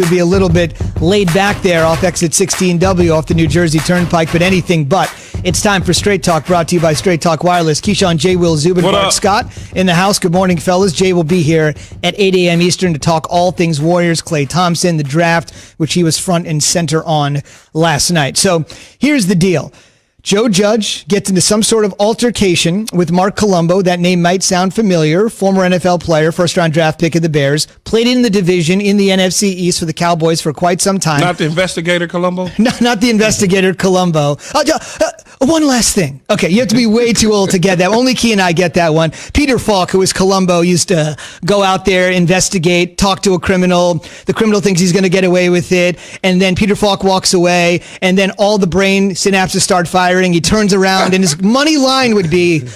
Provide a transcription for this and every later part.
would be a little bit laid back there off exit 16W off the New Jersey Turnpike, but anything but. It's time for Straight Talk, brought to you by Straight Talk Wireless. Keyshawn, J. Will Zubin, Mark Scott in the house. Good morning, fellas. Jay will be here at 8 a.m. Eastern to talk all things Warriors, Klay Thompson, the draft, which he was front and center on last night. So here's the deal. Joe Judge gets into some sort of altercation with Marc Colombo. That name might sound familiar. Former NFL player, first-round draft pick of the Bears. Played in the division in the NFC East for the Cowboys for quite some time. Not the investigator Colombo? No, not the investigator Colombo. One last thing. Okay, you have to be way too old to get that. Only Key and I get that one. Peter Falk, who is Colombo, used to go out there, investigate, talk to a criminal. The criminal thinks he's going to get away with it. And then Peter Falk walks away. And then all the brain synapses start firing. He turns around and his money line would be,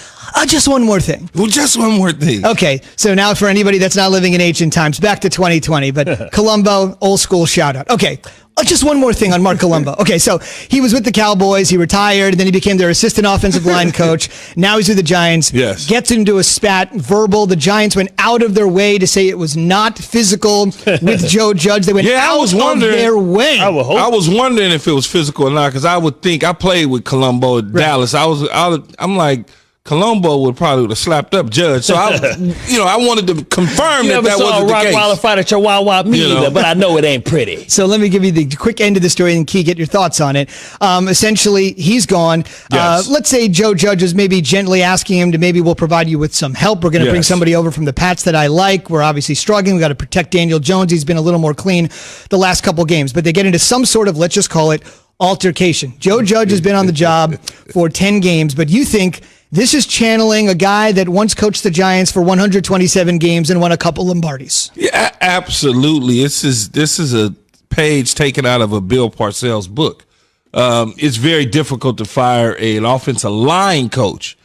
just one more thing. Well, just one more thing. Okay, so now for anybody that's not living in ancient times, back to 2020, but Colombo, old school shout out. Okay, just one more thing on Marc Colombo. Okay, so he was with the Cowboys, he retired, and then he became their assistant offensive line coach. Now he's with the Giants. Yes. Gets into a spat, verbal. The Giants went out of their way to say it was not physical with Joe Judge. They went out of their way. I was wondering if it was physical or not, because I would think, I played with Colombo at Dallas. I'm like, Colombo would probably have slapped up Judge. So I wanted to confirm that wasn't the case. Rottweiler fight at your Wawa me either, but I know it ain't pretty. So let me give you the quick end of the story and Key, get your thoughts on it. Essentially, he's gone. Yes. Let's say Joe Judge is maybe gently asking him to maybe we'll provide you with some help. We're going to bring somebody over from the Pats that I like. We're obviously struggling. We've got to protect Daniel Jones. He's been a little more clean the last couple games. But they get into some sort of, let's just call it, altercation. Joe Judge has been on the job for 10 games, but you think this is channeling a guy that once coached the Giants for 127 games and won a couple Lombardis. Yeah, absolutely. This is a page taken out of a Bill Parcells book. It's very difficult to fire an offensive line coach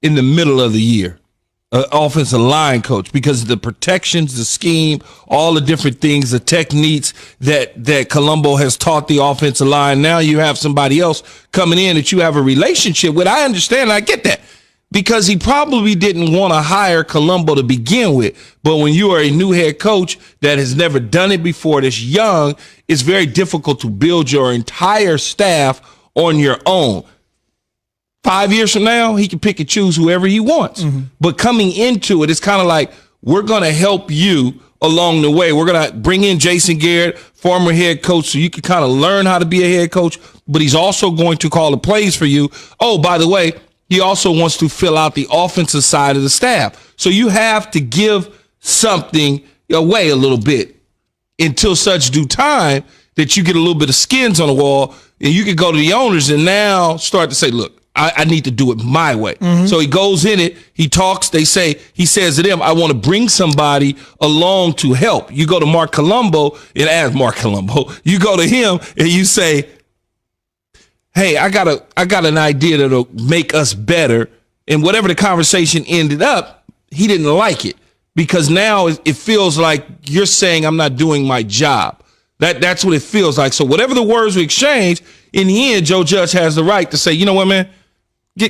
in the middle of the year. Offensive line coach, because the protections, the scheme, all the different things, the techniques that Colombo has taught the offensive line. Now you have somebody else coming in that you have a relationship with. I understand. I get that, because he probably didn't want to hire Colombo to begin with. But when you are a new head coach that has never done it before, that's young, it's very difficult to build your entire staff on your own. 5 years from now, he can pick and choose whoever he wants. Mm-hmm. But coming into it, it's kind of like, we're going to help you along the way. We're going to bring in Jason Garrett, former head coach, so you can kind of learn how to be a head coach. But he's also going to call the plays for you. Oh, by the way, he also wants to fill out the offensive side of the staff. So you have to give something away a little bit until such due time that you get a little bit of skins on the wall, and you can go to the owners and now start to say, look, I need to do it my way. Mm-hmm. So he goes in it, he talks, he says to them, I want to bring somebody along to help. You go to Marc Colombo and ask Marc Colombo. You go to him and you say, hey, I got an idea that'll make us better. And whatever the conversation ended up, he didn't like it, because now it feels like you're saying I'm not doing my job. That's what it feels like. So whatever the words we exchange, in the end, Joe Judge has the right to say, you know what, man?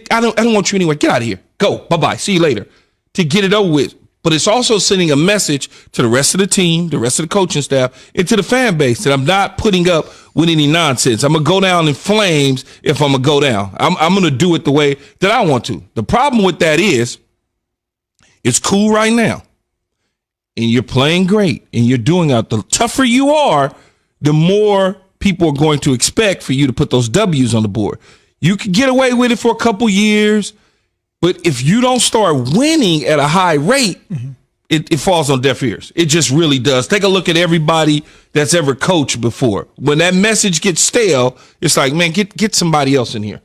I don't want you anywhere. Get out of here. Go. Bye-bye. See you later. To get it over with. But it's also sending a message to the rest of the team, the rest of the coaching staff, and to the fan base that I'm not putting up with any nonsense. I'm going to go down in flames if I'm going to go down. I'm going to do it the way that I want to. The problem with that is, it's cool right now, and you're playing great, and you're doing out. The tougher you are, the more people are going to expect for you to put those W's on the board. You can get away with it for a couple years, but if you don't start winning at a high rate, it falls on deaf ears. It just really does. Take a look at everybody that's ever coached before. When that message gets stale, it's like, man, get somebody else in here.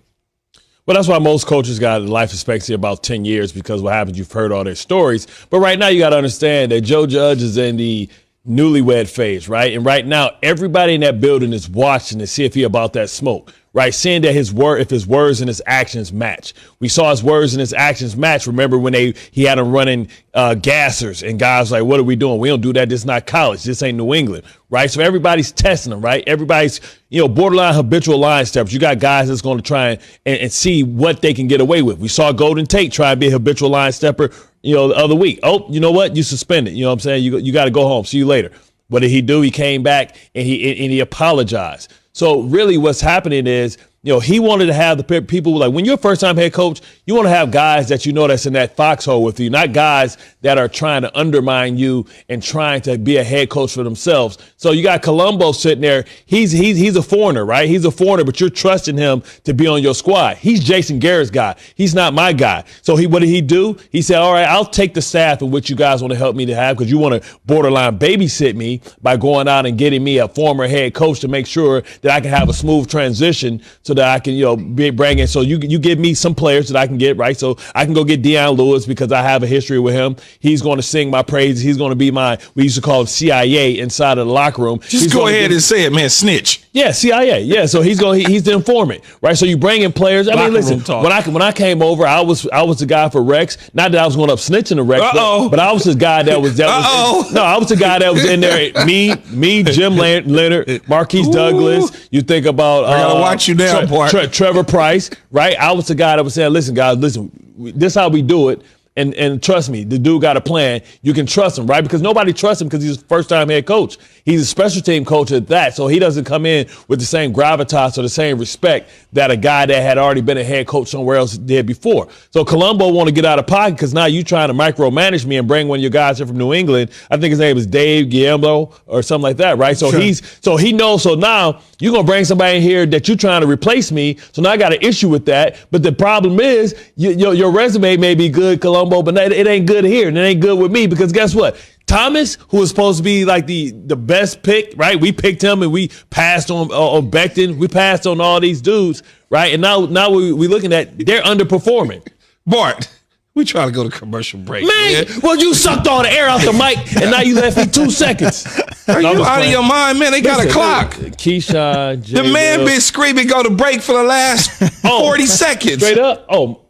Well, that's why most coaches got a life expectancy about 10 years, because what happens, you've heard all their stories. But right now you got to understand that Joe Judge is in the newlywed phase, right? And right now, everybody in that building is watching to see if he about that smoke, right? Seeing that if his words and his actions match. We saw his words and his actions match. Remember when he had him running gassers, and guys like, what are we doing? We don't do that. This is not college. This ain't New England, right? So everybody's testing him, right? Everybody's, borderline habitual line steppers. You got guys that's going to try and see what they can get away with. We saw Golden Tate try and be a habitual line stepper, the other week. Oh, you know what? You suspended. You know what I'm saying? You got to go home. See you later. What did he do? He came back and he apologized. So really what's happening is, he wanted to have the people like when you're a first time head coach, you want to have guys that that's in that foxhole with you, not guys that are trying to undermine you and trying to be a head coach for themselves. So you got Colombo sitting there. He's a foreigner, right? He's a foreigner, but you're trusting him to be on your squad. He's Jason Garrett's guy. He's not my guy. So what did he do? He said, all right, I'll take the staff of what you guys want to help me to have because you want to borderline babysit me by going out and getting me a former head coach to make sure that I can have a smooth transition so that I can, bring in. So you give me some players that I can get, right? So I can go get Deion Lewis because I have a history with him. He's going to sing my praises. He's going to be we used to call him CIA inside of the locker room. Just go ahead and say it, man. Snitch. Yeah, CIA. Yeah, so he's the informant, right? So you bring in players. I mean, listen, when I came over, I was the guy for Rex. Not that I was going up snitching to Rex, but I was the guy that was. I was the guy that was in there. Me, Jim Leonard, Marquise Douglas. You think about I gotta watch you now, boy. Trevor Price, right? I was the guy that was saying, listen, guys, this is how we do it. And trust me, the dude got a plan. You can trust him, right? Because nobody trusts him because he's a first-time head coach. He's a special team coach at that, so he doesn't come in with the same gravitas or the same respect that a guy that had already been a head coach somewhere else did before. So Colombo want to get out of pocket because now you trying to micromanage me and bring one of your guys in from New England. I think his name is Dave Guillermo or something like that, right? So sure. He knows. So now you're gonna bring somebody in here that you're trying to replace me. So now I got an issue with that. But the problem is your resume may be good, Colombo, but it ain't good here and it ain't good with me because guess what? Thomas, who was supposed to be like the best pick, right? We picked him and we passed on Becton. We passed on all these dudes, right? And now we looking at they're underperforming. Bart, we trying to go to commercial break. Man, well, you sucked all the air out the mic and now you left me 2 seconds. Are you out of your mind, man? They got a clock. Keyshawn, the man been screaming go to break for the last 40 seconds. Straight up. Oh,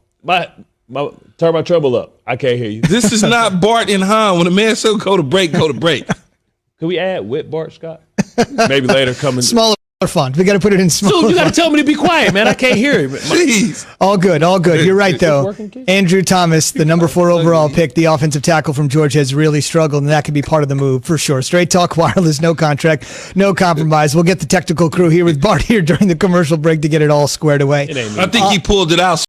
turn my treble up. I can't hear you. This is not Bart and Han. When a man says go to break, go to break. Can we add with Bart Scott? Maybe later coming. Smaller font. We got to put it in smaller. Dude, you got to tell me to be quiet, man. I can't hear him. Jeez. All good. You're right, though. Andrew Thomas, the number 4 overall pick, the offensive tackle from Georgia, has really struggled, and that could be part of the move for sure. Straight Talk Wireless, no contract, no compromise. We'll get the technical crew here with Bart here during the commercial break to get it all squared away. I think he pulled it out.